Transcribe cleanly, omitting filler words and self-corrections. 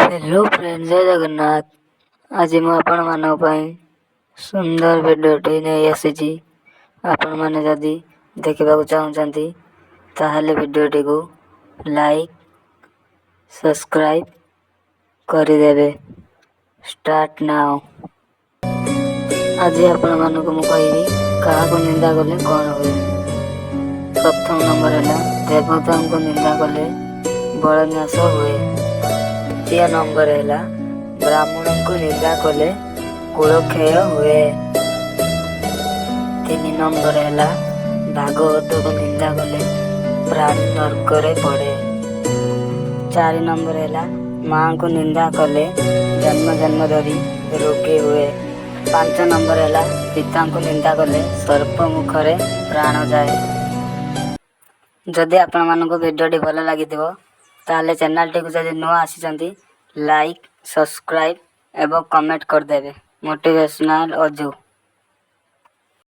Hello friend, जय जगन्नाथ। आज ମୁଁ ଆପଣମାନଙ୍କ ପାଇଁ ସୁନ୍ଦର ଭିଡ଼ିଓଟି ନେଇ ଆସିଛି। ଆପଣମାନେ ଯଦି ଦେଖିବାକୁ ଚାହୁଁଛନ୍ତି ତାହେଲେ ଭିଡ଼ିଓଟିକୁ ଲାଇକ୍ ସବସ୍କ୍ରାଇବ୍ କରିଦେବେ। Start now. ଆଜି ଆପଣମାନଙ୍କୁ ମୁଁ କହିବି କାହାକୁ ନିନ୍ଦା କଲେ କ'ଣ ହୁଏ। ପ୍ରଥମ ନମ୍ବର ହେଲା ଦେବତାଙ୍କୁ ନିନ୍ଦା କଲେ ବଳନ୍ୟାସ ହୁଏ। ଦ୍ୱିତୀୟ ନମ୍ବର ହେଲା ବ୍ରାହ୍ମଣଙ୍କୁ ନିନ୍ଦା କଲେ କୁଳକ୍ଷୟ ହୁଏ। 3 ନମ୍ବର ହେଲା ଭାଗବତକୁ ନିନ୍ଦା କଲେ ପ୍ରାଣୀ ନର୍କରେ ପଡ଼େ। 4 ନମ୍ବର ହେଲା ମାଙ୍କୁ ନିନ୍ଦା କଲେ ଜନ୍ମ ଜନ୍ମ ଧରି ରୋଗୀ ହୁଏ। 5 ନମ୍ବର ହେଲା ପିତାଙ୍କୁ ନିନ୍ଦା କଲେ ସର୍ପ ମୁଖରେ ପ୍ରାଣ ଯାଏ। ଯଦି ଆପଣମାନଙ୍କୁ ଭିଡ଼ିଓଟି ଭଲ ଲାଗିଥିବ ତାହେଲେ ଚ୍ୟାନେଲଟିକୁ ଯଦି ନୂଆ ଆସିଛନ୍ତି ଲାଇକ୍ ସବସ୍କ୍ରାଇବ୍ ଏବଂ କମେଣ୍ଟ କରିଦେବେ। ମୋଟିଭେସନାଲ ଅଜୁ।